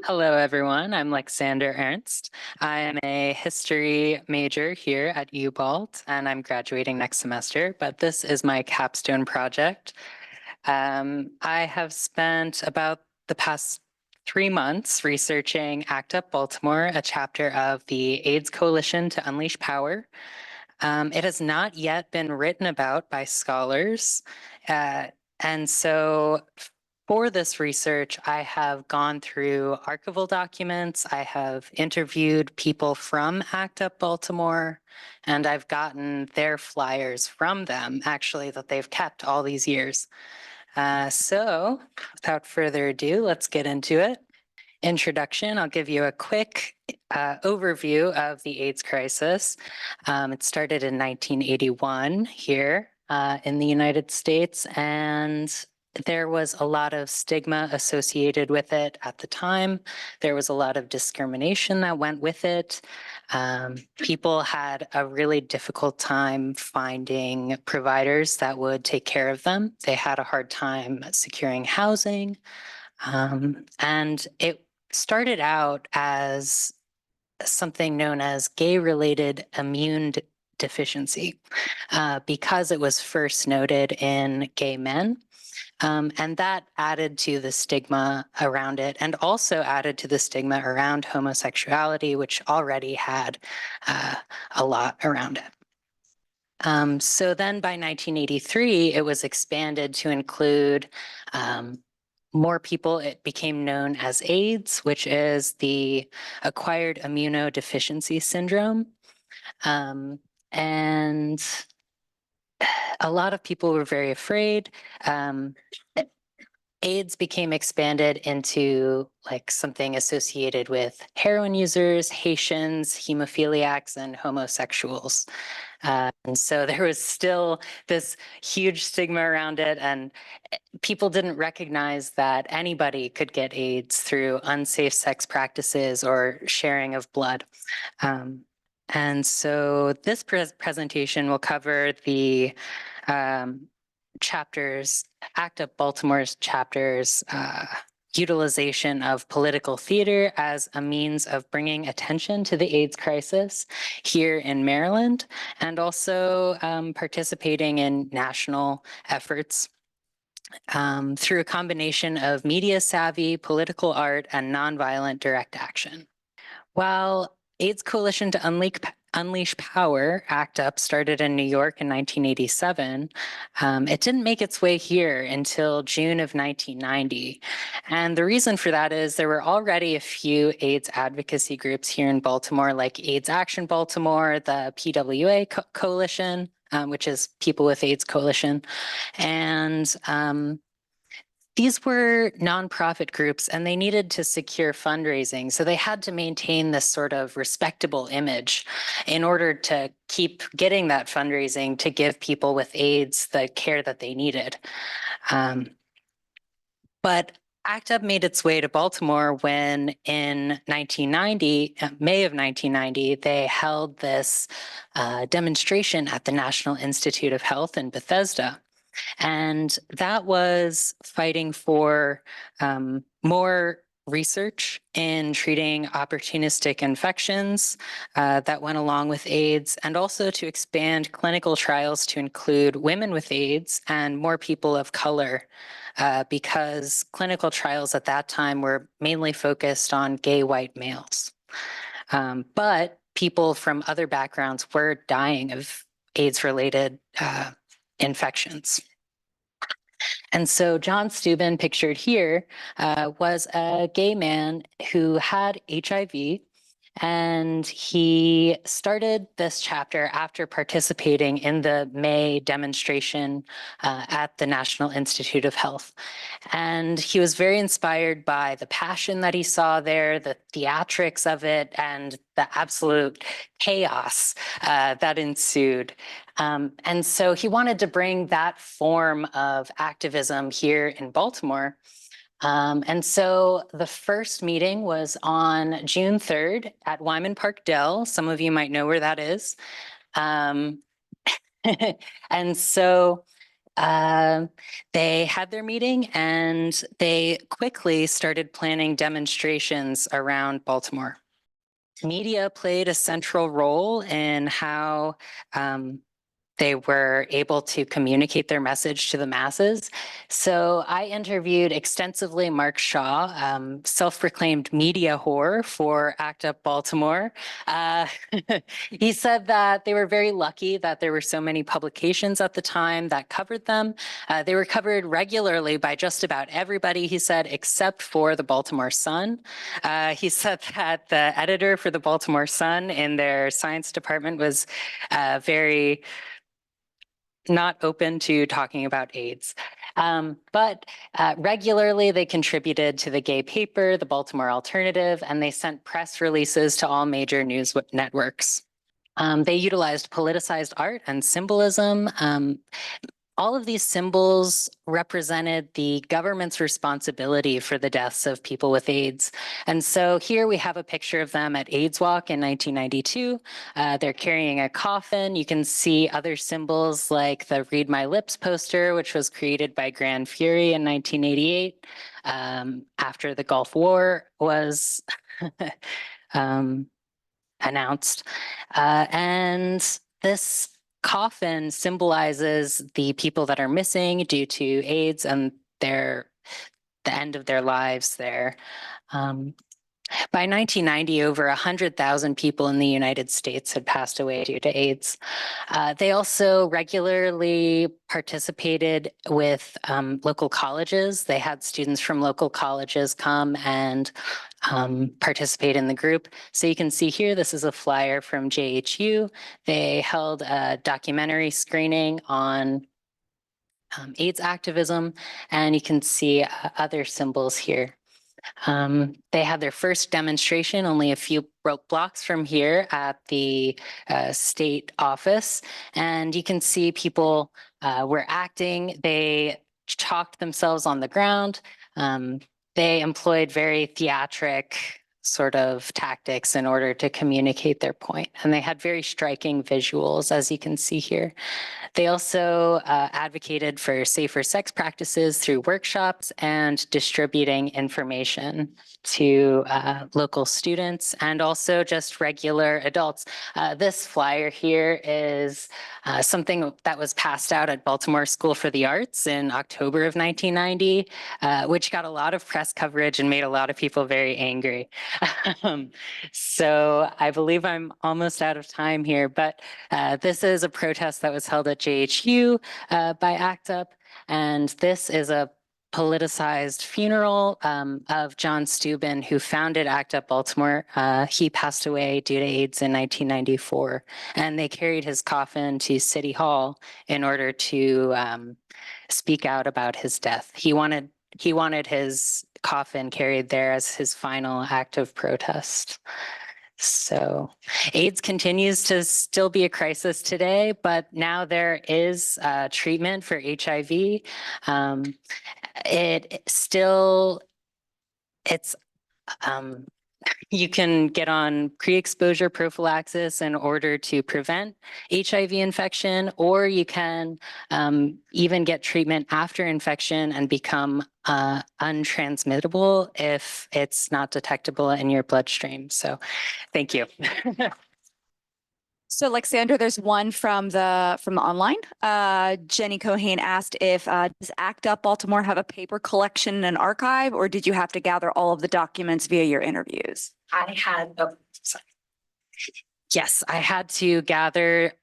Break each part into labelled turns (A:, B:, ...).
A: Hello, everyone. I'm Alexander Ernst. I am a history major here at UBalt, and I'm graduating next semester, but this is my capstone project. I have spent about the past 3 months researching ACT UP Baltimore, a chapter of the AIDS Coalition to Unleash Power. It has not yet been written about by scholars, and so for this research, I have gone through archival documents, I have interviewed people from ACT UP Baltimore, and I've gotten their flyers from them, actually, that they've kept all these years. So without further ado, let's get into it. Introduction, I'll give you a quick overview of the AIDS crisis. It started in 1981 here in the United States, and there was a lot of stigma associated with it at the time. There was a lot of discrimination that went with it. People had a really difficult time finding providers that would take care of them. They had a hard time securing housing. And it started out as something known as gay-related immune deficiency because it was first noted in gay men. And that added to the stigma around it and also added to the stigma around homosexuality, which already had a lot around it. So then by 1983, it was expanded to include more people. It became known as AIDS, which is the acquired immunodeficiency syndrome. And a lot of people were very afraid. AIDS became expanded into like something associated with heroin users, Haitians, hemophiliacs, and homosexuals. And so there was still this huge stigma around it, and people didn't recognize that anybody could get AIDS through unsafe sex practices or sharing of blood. And so this presentation will cover the chapters, ACT UP Baltimore's chapters, utilization of political theater as a means of bringing attention to the AIDS crisis here in Maryland, and also participating in national efforts through a combination of media savvy, political art, and nonviolent direct action. While AIDS Coalition to Unleash Power, ACT UP, started in New York in 1987, it didn't make its way here until June of 1990. And the reason for that is there were already a few AIDS advocacy groups here in Baltimore, like AIDS Action Baltimore, the PWA Coalition, which is People with AIDS Coalition. And these were nonprofit groups, and they needed to secure fundraising. So they had to maintain this sort of respectable image in order to keep getting that fundraising to give people with AIDS the care that they needed. But ACT UP made its way to Baltimore when in 1990, May of 1990, they held this demonstration at the National Institute of Health in Bethesda. And that was fighting for more research in treating opportunistic infections that went along with AIDS, and also to expand clinical trials to include women with AIDS and more people of color, because clinical trials at that time were mainly focused on gay white males. But people from other backgrounds were dying of AIDS-related infections. And so John Steuben, pictured here, was a gay man who had HIV, and he started this chapter after participating in the May demonstration at the National Institute of Health. And he was very inspired by the passion that he saw there, the theatrics of it, and the absolute chaos that ensued. And so he wanted to bring that form of activism here in Baltimore. And so the first meeting was on June 3rd at Wyman Park Dell. Some of you might know where that is. And so They had their meeting and they quickly started planning demonstrations around Baltimore. Media played a central role in how they were able to communicate their message to the masses. So I interviewed extensively Mark Shaw, self-proclaimed media whore for ACT UP Baltimore. Uh, he said that they were very lucky that there were so many publications at the time that covered them. They were covered regularly by just about everybody, he said, except for the Baltimore Sun. He said that the editor for the Baltimore Sun in their science department was very not open to talking about AIDS. But regularly they contributed to the gay paper, the Baltimore Alternative, and they sent press releases to all major news networks. They utilized politicized art and symbolism. All of these symbols represented the government's responsibility for the deaths of people with AIDS. And so here we have a picture of them at AIDS Walk in 1992. They're carrying a coffin. You can see other symbols like the Read My Lips poster, which was created by Grand Fury in 1988 after the Gulf War was announced. And this coffin symbolizes the people that are missing due to AIDS and the end of their lives there. By 1990, over 100,000 people in the United States had passed away due to AIDS. They also regularly participated with local colleges. They had students from local colleges come and participate in the group. So you can see here, this is a flyer from JHU. They held a documentary screening on AIDS activism, and you can see other symbols here. They had their first demonstration only a few blocks from here at the state office. And you can see people were acting. They chalked themselves on the ground. They employed very theatric sort of tactics in order to communicate their point. And they had very striking visuals, as you can see here. They also advocated for safer sex practices through workshops and distributing information to local students and also just regular adults. This flyer here is something that was passed out at Baltimore School for the Arts in October of 1990, which got a lot of press coverage and made a lot of people very angry. So I believe I'm almost out of time here, but this is a protest that was held at JHU by ACT UP, and this is a politicized funeral of John Steuben, who founded ACT UP Baltimore. He passed away due to AIDS in 1994, and they carried his coffin to City Hall in order to speak out about his death. He wanted his coffin carried there as his final act of protest. So AIDS continues to still be a crisis today, but now there is treatment for HIV. You can get on pre-exposure prophylaxis in order to prevent HIV infection, or you can even get treatment after infection and become untransmittable if it's not detectable in your bloodstream. So thank you.
B: So, Alexandra, there's one from the online. Jenny Cohane asked if does ACT UP Baltimore have a paper collection and an archive, or did you have to gather all of the documents via your interviews?
A: Yes, I had to gather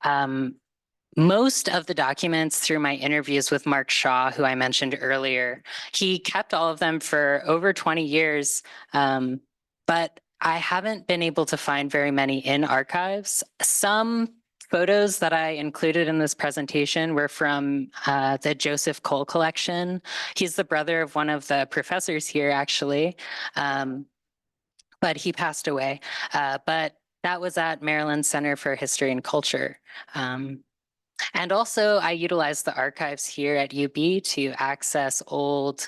A: most of the documents through my interviews with Mark Shaw, who I mentioned earlier. He kept all of them for over 20 years, but I haven't been able to find very many in archives. Some photos that I included in this presentation were from the Joseph Cole collection. He's the brother of one of the professors here, actually, but he passed away. But that was at Maryland Center for History and Culture. And also, I utilized the archives here at UB to access old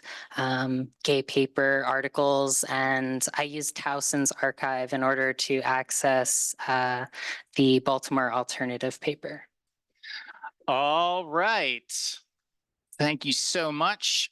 A: gay paper articles, and I used Towson's archive in order to access the Baltimore Alternative paper.
C: All right. Thank you so much.